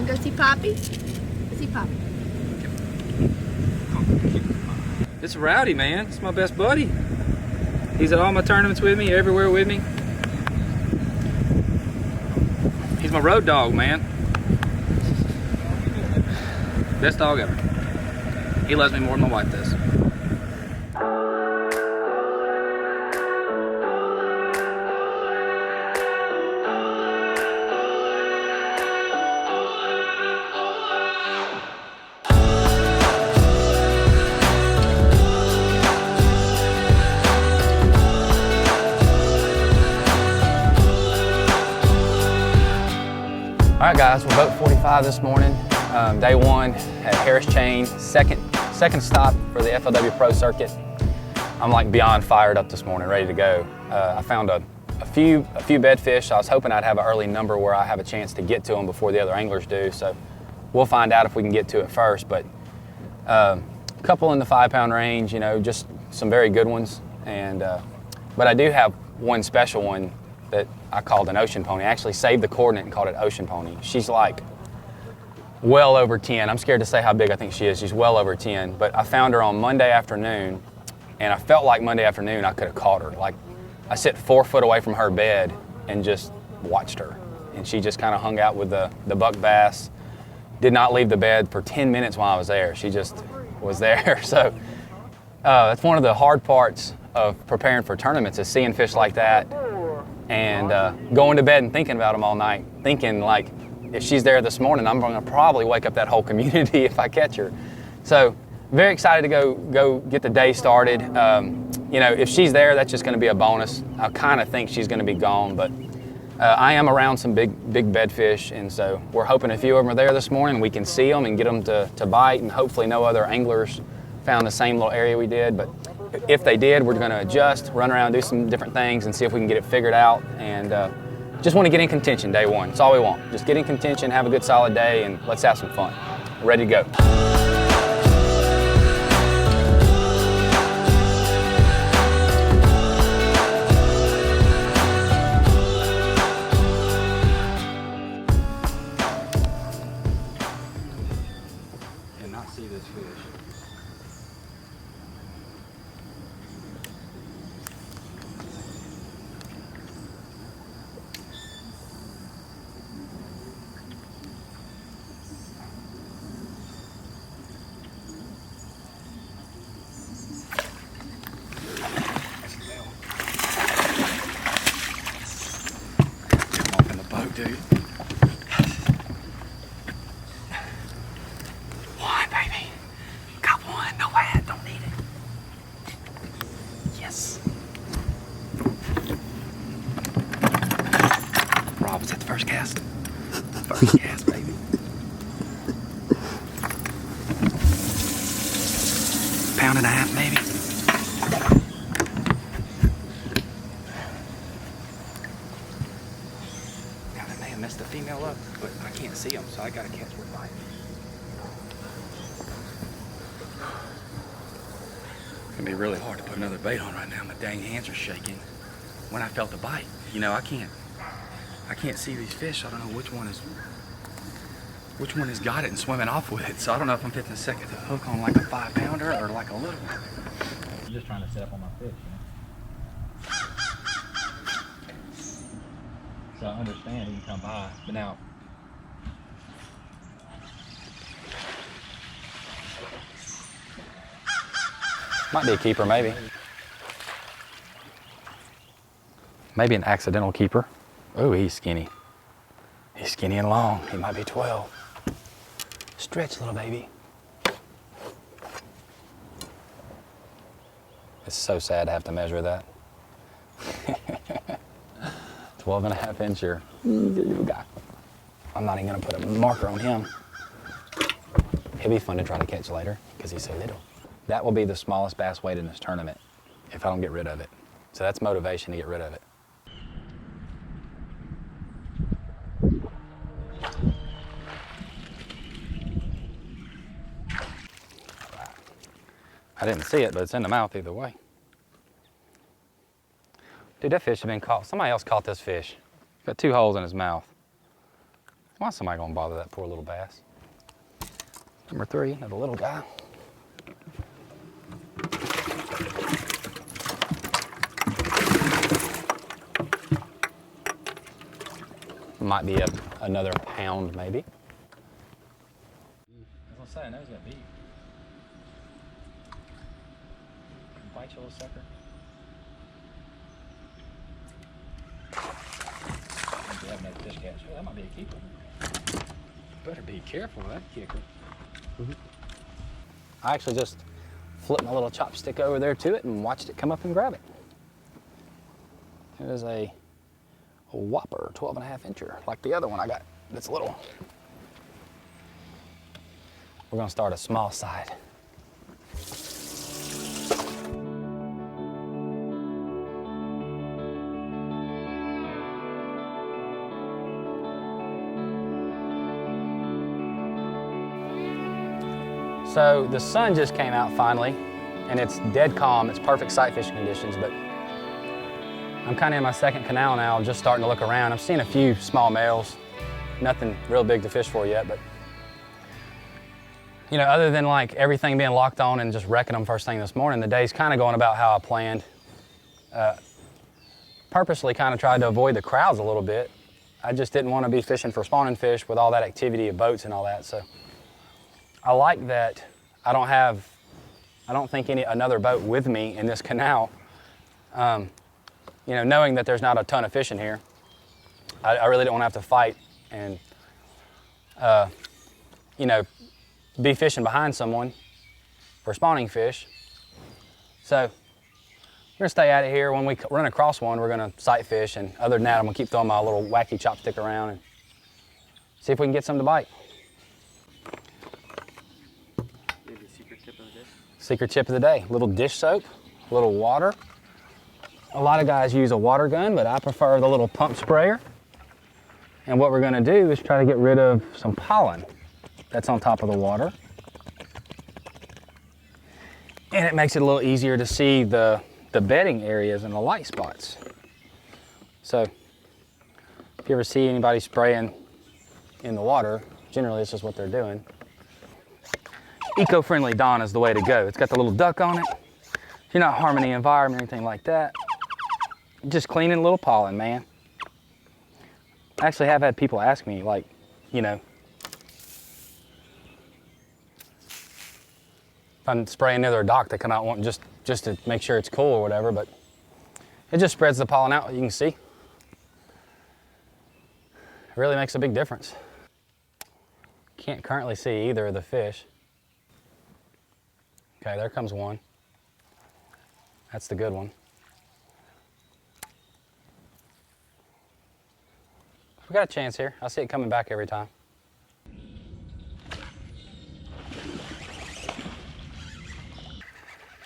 go see Poppy? Go see Poppy. It's Rowdy, man. It's my best buddy. He's at all my tournaments with me, everywhere with me. He's my road dog, man. Best dog ever. He loves me more than my wife does. All right, guys, we're boat 45 this morning. Day one at Harris Chain, second stop for the FLW Pro Circuit. I'm like beyond fired up this morning, ready to go. I found a few bedfish. I was hoping I'd have an early number where I have a chance to get to them before the other anglers do. So we'll find out if we can get to it first. But a couple in the 5-pound range, you know, just some very good ones. And but I do have one special one that I called an ocean pony. I actually saved the coordinate and called it ocean pony. She's like well over 10. I'm scared to say how big I think she is. She's well over 10. But I found her on Monday afternoon, and I felt like Monday afternoon I could have caught her. Like, I sit 4 foot away from her bed and just watched her. And she just kind of hung out with the buck bass. Did not leave the bed for 10 minutes while I was there. She just was there. So that's one of the hard parts of preparing for tournaments, is seeing fish like that and going to bed and thinking about them all night, thinking like, if she's there this morning, I'm going to probably wake up that whole community if I catch her. So very excited to go get the day started. You know, if she's there, that's just going to be a bonus. I kind of think she's going to be gone, but I am around some big bedfish, and so we're hoping a few of them are there this morning. We can see them and get them to bite, and hopefully no other anglers found the same little area we did. But if they did, we're going to adjust, run around, do some different things, and see if we can get it figured out. And just want to get in contention day one. That's all we want. Just get in contention, have a good solid day, and let's have some fun. Ready to go. Cannot see this fish. Dude. One, baby. Got one. No hat. Don't need it. Yes. Rob, was that the first cast? First cast, baby. Pound and a half, maybe. Messed the female up, but I can't see them, so I gotta catch her bite. It's gonna be really hard to put another bait on right now. My dang hands are shaking. When I felt the bite, you know, I can't see these fish. I don't know which one has got it and swimming off with it. So I don't know if I'm fitting a second to hook on like a 5-pounder or like a little one. I'm just trying to set up on my fish, you know. So I understand he can come by, but now might be a keeper, maybe an accidental keeper. Oh, he's skinny. He's skinny and long. He might be 12. Stretch, little baby. It's so sad to have to measure that. 12.5 incher. I'm not even gonna put a marker on him. He'll be fun to try to catch later because he's so little. That will be the smallest bass weight in this tournament if I don't get rid of it. So that's motivation to get rid of it. I didn't see it, but it's in the mouth either way. Dude, that fish has been caught. Somebody else caught this fish. Got 2 holes in his mouth. Why is somebody gonna bother that poor little bass? Number 3, another little guy. Might be another pound, maybe. I was gonna say, I know he's got beef. Bite you, little sucker. You have another fish catch. Oh, that might be a keeper. Better be careful with that kicker. I actually just flipped my little chopstick over there to it and watched it come up and grab it. It is a whopper 12.5-incher, like the other one I got that's little. We're gonna start a small side. So the sun just came out finally, and it's dead calm. It's perfect sight fishing conditions, but I'm kind of in my second canal now, just starting to look around. I'm seeing a few small males, nothing real big to fish for yet, but you know, other than like everything being locked on and just wrecking them first thing this morning, the day's kind of going about how I planned. Purposely kind of tried to avoid the crowds a little bit. I just didn't want to be fishing for spawning fish with all that activity of boats and all that, so. I like that I don't think another boat with me in this canal. You know, knowing that there's not a ton of fish in here, I really don't want to have to fight and, you know, be fishing behind someone for spawning fish. So we're gonna stay at it here. When we run across one, we're gonna sight fish, and other than that, I'm gonna keep throwing my little wacky chopstick around and see if we can get some to bite. Secret tip of the day, little dish soap, a little water. A lot of guys use a water gun, but I prefer the little pump sprayer. And what we're gonna do is try to get rid of some pollen that's on top of the water. And it makes it a little easier to see the bedding areas and the light spots. So if you ever see anybody spraying in the water, generally this is what they're doing. Eco-friendly Dawn is the way to go. It's got the little duck on it. You're not harming the environment or anything like that. Just cleaning a little pollen, man. I actually have had people ask me, like, you know, if I'm spraying near their dock, they come out wanting just to make sure it's cool or whatever, but it just spreads the pollen out, you can see. It really makes a big difference. Can't currently see either of the fish. Okay, there comes one. That's the good one. We got a chance here. I see it coming back every time.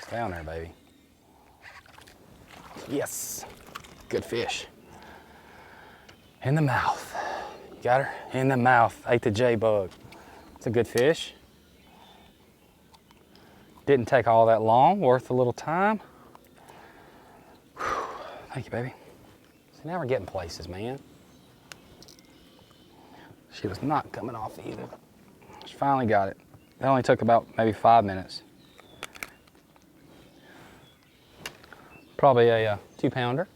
Stay on there, baby. Yes, good fish. In the mouth. You got her? In the mouth. Ate the J-bug. It's a good fish. Didn't take all that long, worth a little time. Whew. Thank you, baby. See, now we're getting places, man. She was not coming off either. She finally got it. It only took about maybe 5 minutes. Probably a 2-pounder.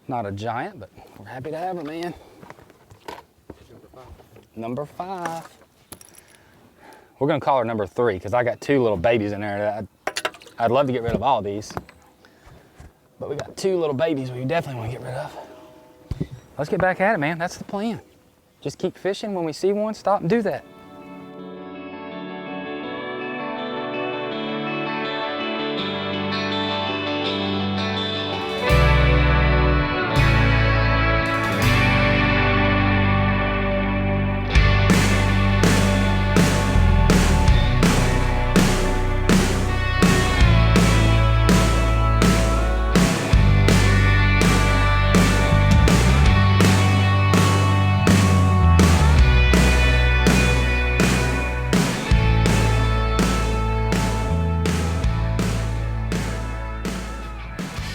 Not a giant, but we're happy to have her, man. Number 5. We're gonna call her number 3 because I got 2 little babies in there that I'd love to get rid of all these. But we got 2 little babies we definitely want to get rid of. Let's get back at it, man. That's the plan. Just keep fishing. When we see one, stop and do that.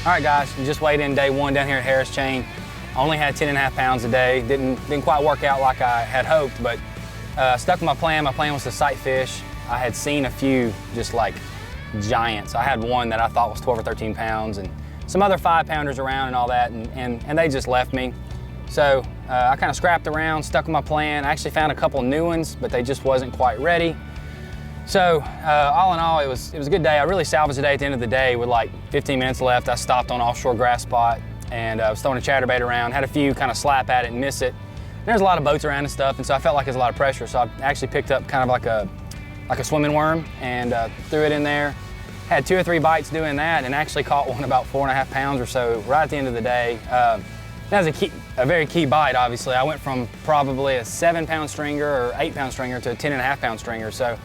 All right, guys, we just weighed in day 1 down here at Harris Chain. Only had 10.5 pounds a day. Didn't quite work out like I had hoped, but stuck with my plan. My plan was to sight fish. I had seen a few just like giants. I had one that I thought was 12 or 13 pounds and some other 5-pounders around and all that, and they just left me. So I kind of scrapped around, stuck with my plan. I actually found a couple new ones, but they just wasn't quite ready. So all in all, it was a good day. I really salvaged the day at the end of the day with like 15 minutes left. I stopped on offshore grass spot and I was throwing a chatterbait around, had a few kind of slap at it and miss it. There's a lot of boats around and stuff, and so I felt like there's a lot of pressure. So I actually picked up kind of like a swimming worm and threw it in there. Had 2 or 3 bites doing that and actually caught one about 4.5 pounds or so right at the end of the day. That was a very key bite, obviously. I went from probably a 7-pound stringer or 8-pound stringer to a 10.5-pound stringer. So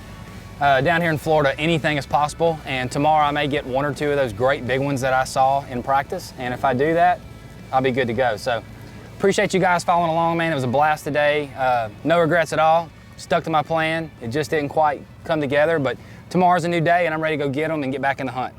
down here in Florida, anything is possible. And tomorrow I may get 1 or 2 of those great big ones that I saw in practice. And if I do that, I'll be good to go. So appreciate you guys following along, man. It was a blast today. No regrets at all. Stuck to my plan. It just didn't quite come together, but tomorrow's a new day and I'm ready to go get them and get back in the hunt.